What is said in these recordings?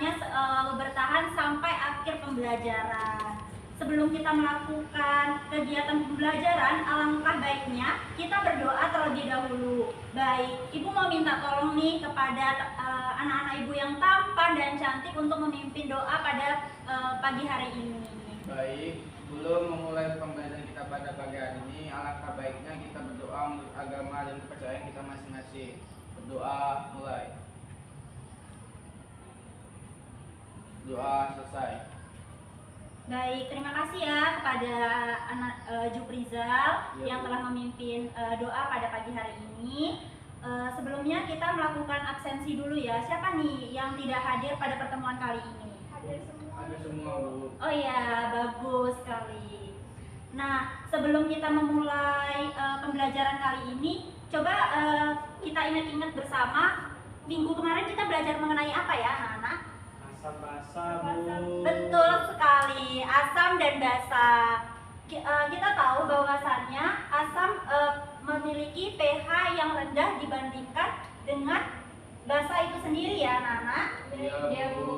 hendaknya selalu bertahan sampai akhir pembelajaran. Sebelum kita melakukan kegiatan pembelajaran, alangkah baiknya kita berdoa terlebih dahulu. Baik, Ibu mau minta tolong nih kepada anak-anak Ibu yang tampan dan cantik untuk memimpin doa pada pagi hari ini. Baik, sebelum memulai pembelajaran kita pada pagi hari ini, alangkah baiknya kita berdoa menurut agama dan kepercayaan kita masing-masing. Berdoa mulai. Doa selesai. Baik, terima kasih ya kepada anak Juprizal yang telah memimpin doa pada pagi hari ini. Sebelumnya kita melakukan absensi dulu ya. Siapa nih yang tidak hadir pada pertemuan kali ini? Hadir semua, Bu. Oh ya, bagus sekali. Nah, sebelum kita memulai pembelajaran kali ini, coba kita ingat-ingat bersama minggu kemarin kita belajar mengenai apa ya, anak-anak? Asam basa, Bu. Betul sekali, asam dan basa. Kita tahu bahwasannya asam memiliki pH yang rendah dibandingkan dengan basa itu sendiri ya, anak-anak. Iya, Bu.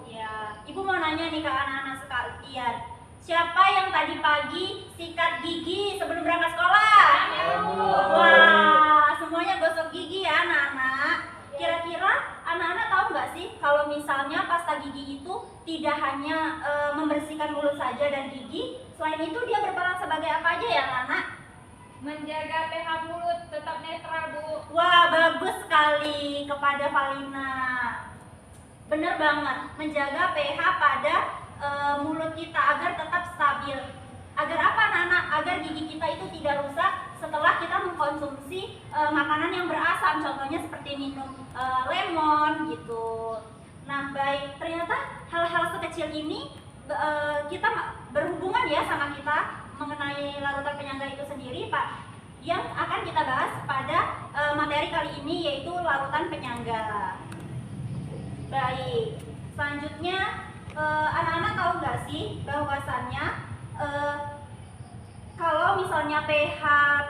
Ya, Ibu mau nanya nih ke anak-anak sekalian. Siapa yang tadi pagi sikat gigi sebelum berangkat sekolah? Wah, semuanya gosok gigi ya, anak-anak. Kira-kira anak-anak tahu nggak sih kalau misalnya pasta gigi itu tidak hanya membersihkan mulut saja dan gigi, selain itu dia berperan sebagai apa aja ya, anak-anak? Menjaga pH mulut tetap netral, Bu. Wah, bagus sekali kepada Valina. Bener banget, menjaga pH pada mulut kita agar tetap stabil. Agar apa, anak-anak? Agar gigi kita itu tidak rusak setelah kita mengkonsumsi makanan yang berasam, contohnya seperti minum lemon gitu. Nah, baik, ternyata hal-hal sekecil ini kita berhubungan ya sama kita mengenai larutan penyangga itu sendiri, Pak. Yang akan kita bahas pada materi kali ini yaitu larutan penyangga. Baik, selanjutnya anak-anak tahu nggak sih bahwasannya kalau misalnya pH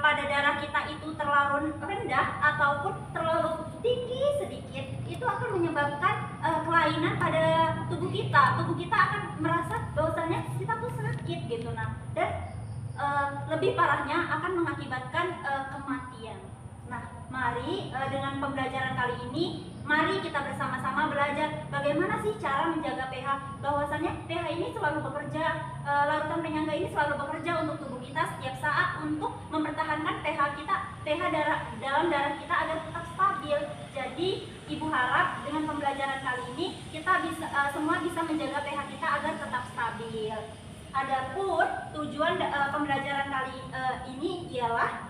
pada darah kita itu terlalu rendah ataupun terlalu tinggi sedikit, itu akan menyebabkan kelainan pada tubuh kita. Tubuh kita akan merasa bahwasannya kita tuh sakit gitu, nah, dan lebih parahnya akan mengakibatkan kematian. Nah, mari dengan pembelajaran kali ini, mari kita bersama-sama belajar bagaimana sih cara menjaga pH. Bahwasannya pH ini selalu bekerja, larutan penyangga ini selalu bekerja untuk tubuh kita setiap saat untuk mempertahankan pH kita, pH dalam darah kita agar tetap stabil. Jadi, Ibu harap dengan pembelajaran kali ini kita semua bisa menjaga pH kita agar tetap stabil. Adapun tujuan pembelajaran kali ini ialah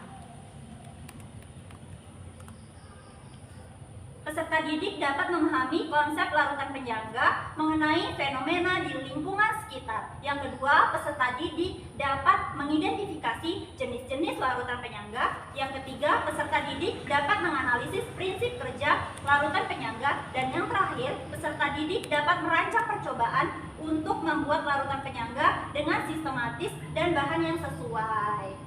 peserta didik dapat memahami konsep larutan penyangga mengenai fenomena di lingkungan sekitar. Yang kedua, peserta didik dapat mengidentifikasi jenis-jenis larutan penyangga. Yang ketiga, peserta didik dapat menganalisis prinsip kerja larutan penyangga. Dan yang terakhir, peserta didik dapat merancang percobaan untuk membuat larutan penyangga dengan sistematis dan bahan yang sesuai.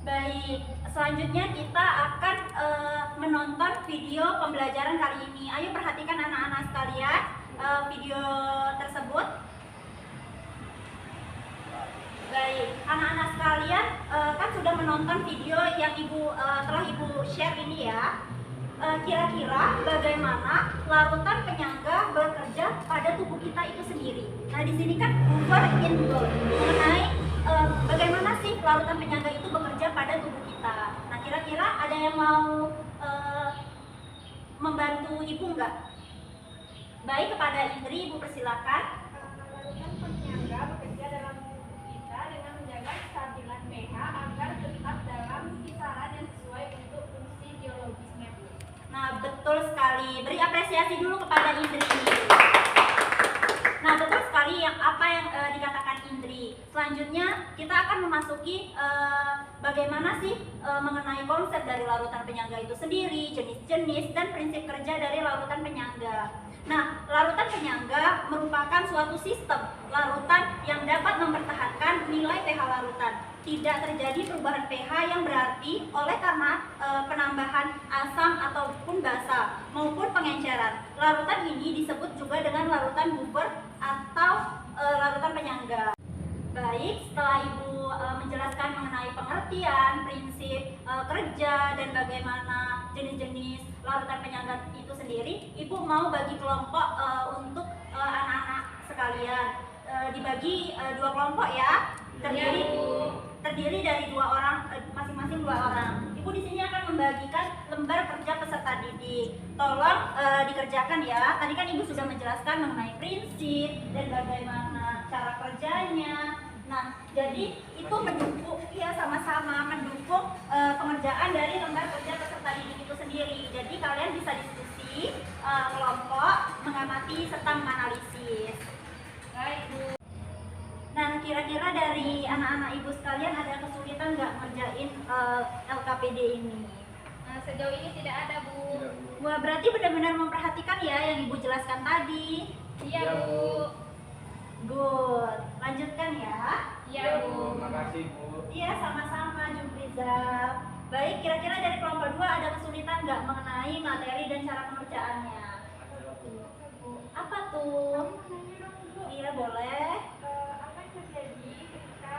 Baik, selanjutnya kita akan menonton video pembelajaran kali ini. Ayo perhatikan anak-anak sekalian video tersebut. Baik, anak-anak sekalian kan sudah menonton video yang telah Ibu share ini ya. Kira-kira bagaimana larutan penyangga bekerja pada tubuh kita itu sendiri. Nah, di sini kan over in bold mengenai bagaimana sih larutan penyangga itu bekerja pada tubuh kita. Nah, kira-kira ada yang mau membantu Ibu nggak? Baik, kepada Indri, Ibu persilakan. Larutan penyangga bekerja dalam tubuh kita dengan menjaga kestabilan pH agar tetap dalam kisaran yang sesuai untuk fungsi biologisnya, Bu. Nah, betul sekali. Beri apresiasi dulu kepada Indri. Nah, betul sekali apa yang dikatakan Indri. Selanjutnya kita akan memasuki bagaimana sih mengenai konsep dari larutan penyangga itu sendiri, jenis-jenis dan prinsip kerja dari larutan penyangga. Nah, larutan penyangga merupakan suatu sistem larutan yang dapat mempertahankan nilai pH larutan. tidak terjadi perubahan pH yang berarti oleh karena penambahan asam ataupun basa maupun pengenceran. Larutan ini disebut juga dengan larutan buffer atau larutan penyangga. Baik, setelah Ibu menjelaskan mengenai pengertian, prinsip kerja, dan bagaimana jenis-jenis larutan penyangga itu sendiri, Ibu mau bagi kelompok untuk anak-anak sekalian. Dibagi 2 kelompok ya, terdiri dari 2 orang, masing-masing 2 orang. Ibu di sini akan membagikan lembar kerja peserta didik. Tolong dikerjakan ya. Tadi kan Ibu sudah menjelaskan mengenai prinsip dan bagaimana cara kerjanya. Nah, jadi itu mendukung ya, sama-sama mendukung pengerjaan dari lembar kerja peserta didik itu sendiri. Jadi kalian bisa diskusi kelompok, mengamati serta menganalisis. Baik, Bu. Nah, kira-kira dari anak-anak Ibu sekalian ada kesulitan nggak ngerjain LKPD ini? Sejauh ini tidak ada, Bu. Tidak, Bu. Wah, berarti benar-benar memperhatikan ya yang Ibu jelaskan tadi. Iya, Iya, Bu. Good. Lanjutkan ya. Iya, Bu. Makasih, Bu. Iya, sama-sama Jumrizal. Baik, kira-kira dari kelompok 2 ada kesulitan nggak mengenai materi dan cara pengerjaannya? Apa tuh? Iya, boleh. Apa yang terjadi ketika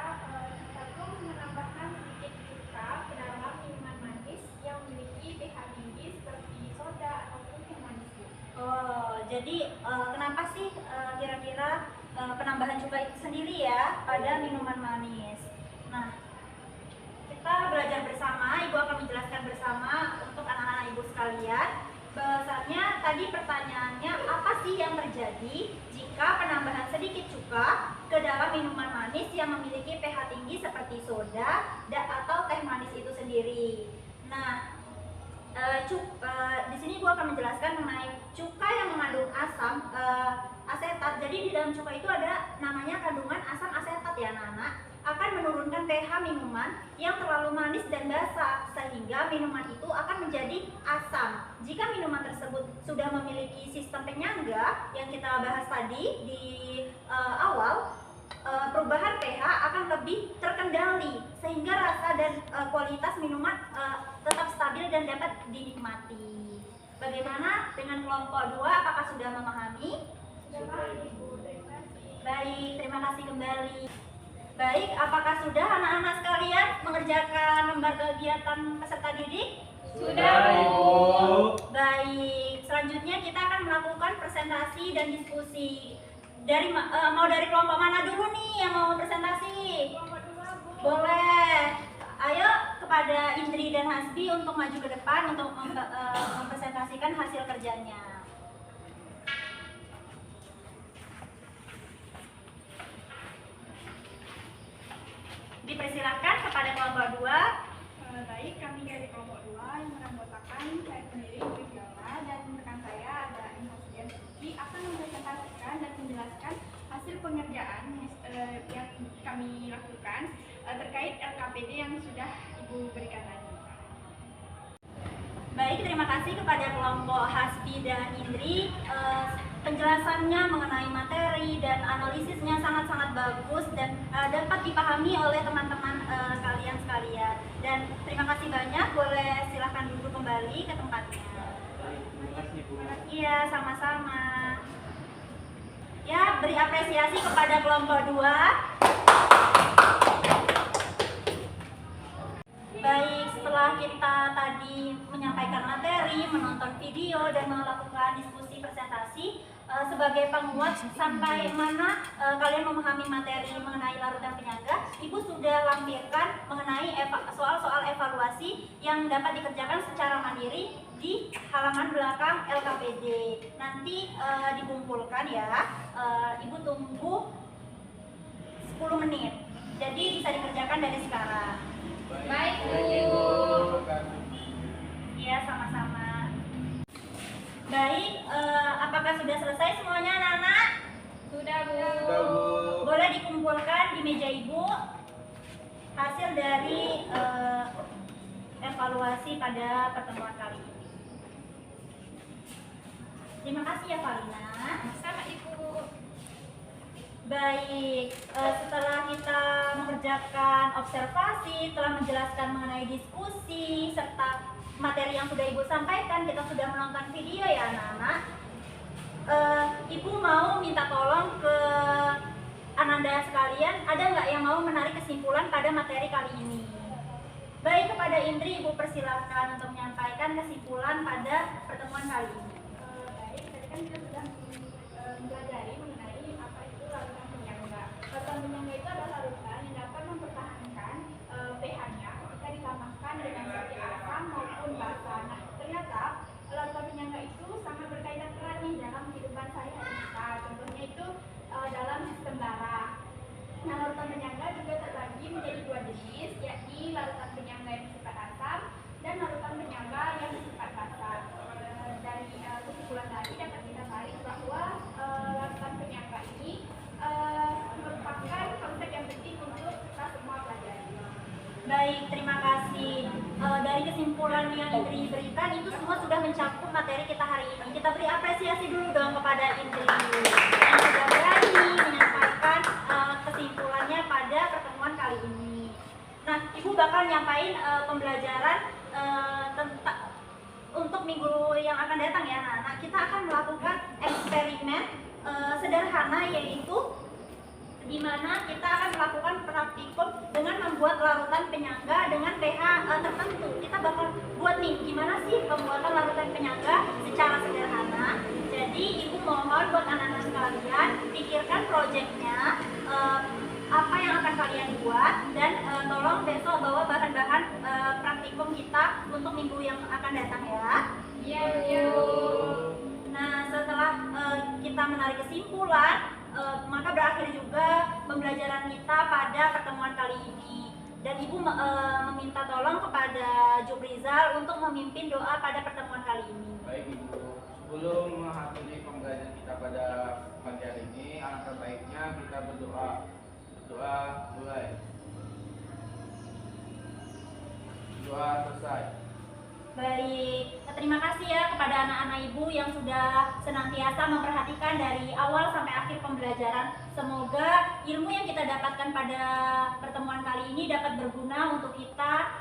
kita tuh menambahkan sedikit cuka ke dalam minuman manis yang memiliki pH tinggi seperti soda ataupun teh manis, Bu? Oh, jadi kenapa sih kira-kira penambahan cuka itu sendiri ya pada minuman manis? Nah, kita belajar bersama, Ibu akan menjelaskan bersama untuk anak-anak Ibu sekalian. Bahwasanya tadi pertanyaannya, apa sih yang terjadi jika penambahan sedikit cuka ke dalam minuman manis yang memiliki pH tinggi seperti soda atau teh manis itu sendiri? Nah, di sini Ibu akan menjelaskan mengenai cuka yang mengandung asam asetat. Jadi di dalam cuka itu ada namanya kandungan asam asetat ya anak-anak, akan menurunkan pH minuman yang terlalu manis dan basa sehingga minuman itu akan menjadi asam. Jika minuman tersebut sudah memiliki sistem penyangga yang kita bahas tadi di awal, perubahan pH akan lebih terkendali sehingga rasa dan kualitas minuman tetap stabil dan dapat dinikmati. Bagaimana dengan kelompok 2? Apakah sudah memahami? Sudah paham, Ibu. Terima kasih. Baik, terima kasih kembali. Baik, apakah sudah anak-anak sekalian mengerjakan lembar kegiatan peserta didik? Sudah, Bu. Baik, selanjutnya kita akan melakukan presentasi dan diskusi. Mau dari kelompok mana dulu nih yang mau presentasi? Kelompok 2, Bu. Boleh. Ayo kepada Indri dan Hasbi untuk maju ke depan untuk mempresentasikan hasil kerjanya. Dipersilakan kepada kelompok 2. Baik, kami dari kelompok 2 yang beranggotakan saya sendiri, Bu Viola, dan rekan saya ada Hasbi Suci akan mempresentasikan dan menjelaskan hasil pengerjaan yang kami lakukan terkait LKPD yang sudah Ibu berikan tadi. Baik, terima kasih kepada kelompok Hasbi dan Indri. Penjelasannya mengenai materi dan analisisnya sangat-sangat bagus dan dapat dipahami oleh teman-teman kalian sekalian. Dan terima kasih banyak, boleh silahkan duduk kembali ke tempatnya. Terima kasih, Bu. Iya, sama-sama. Ya, beri apresiasi kepada kelompok 2. Baik, setelah kita tadi menyampaikan materi, menonton video, dan melakukan diskusi presentasi, sebagai penguat sampai mana kalian memahami materi mengenai larutan penyangga, Ibu sudah lampirkan mengenai soal-soal evaluasi yang dapat dikerjakan secara mandiri di halaman belakang LKPD. Nanti dikumpulkan ya, Ibu tunggu 10 menit, jadi bisa dikerjakan dari sekarang. Baik, Bu. Terima kasih. Iya, sama-sama. Baik, apakah sudah selesai semuanya anak-anak? Sudah, Bu. Sudah, Bu. Boleh dikumpulkan di meja Ibu hasil dari evaluasi pada pertemuan kali ini. Terima kasih ya Valina. Sama Ibu. Baik, setelah kita mengerjakan observasi, telah menjelaskan mengenai diskusi, serta materi yang sudah Ibu sampaikan, kita sudah menonton video ya anak-anak. Ibu mau minta tolong ke Ananda sekalian, ada nggak yang mau menarik kesimpulan pada materi kali ini? Baik, kepada Indri, Ibu persilakan untuk menyampaikan kesimpulan pada pertemuan kali ini. Baik, tadi kan kita sudah mempelajari mengenai apa itu larutan penyangga. Larutan penyangga itu adalah larutan yang dapat mempertahankan pH-nya ketika ditambahkan dengan zat asam maupun basa. Nah, ternyata larutan penyangga itu sangat berkaitan erat nih dalam kehidupan sehari-hari kita. Contohnya itu dalam sistem darah. Nah, larutan penyangga juga terbagi menjadi dua jenis, yakni larutan penyangga yang bersifat asam dan larutan penyangga yang bersifat basa. Dari kesimpulan tadi dapat kita tarik bahwa larutan penyangga ini merupakan konsep yang penting untuk kita semua pelajari. Baik, terima kasih. Dari kesimpulan yang Indri berikan, itu semua sudah mencakup materi kita hari ini. Kita beri apresiasi dulu dong kepada Indri yang sudah berani menyampaikan kesimpulannya pada pertemuan kali ini. Nah, Ibu bakal nyampain pembelajaran tentang untuk minggu yang akan datang ya. Nah, kita akan melakukan eksperimen sederhana, yaitu di mana kita akan melakukan praktikum dengan membuat larutan penyangga dengan pH tertentu. Kita bakal buat nih gimana sih pembuatan larutan penyangga secara sederhana. Jadi Ibu mohon buat anak-anak sekalian pikirkan proyeknya, apa yang akan kalian buat, dan tolong besok bawa bahan-bahan praktikum kita untuk minggu yang akan datang ya. Iya. Nah, setelah kita menarik kesimpulan, maka berakhir juga pembelajaran kita pada pertemuan kali ini. Dan Ibu meminta tolong kepada Jubrizal untuk memimpin doa pada pertemuan kali ini. Baik Ibu, sebelum mengakhiri pembelajaran kita pada pagi hari ini, alangkah baiknya kita berdoa. Doa mulai. Doa selesai. Baik, terima kasih ya kepada anak-anak Ibu yang sudah senantiasa memperhatikan dari awal sampai akhir pembelajaran. Semoga ilmu yang kita dapatkan pada pertemuan kali ini dapat berguna untuk kita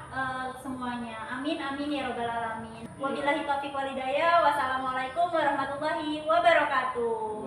semuanya. Amin, amin ya robbal alamin. Wabillahi taufiq wal hidayah. Wassalamualaikum warahmatullahi wabarakatuh.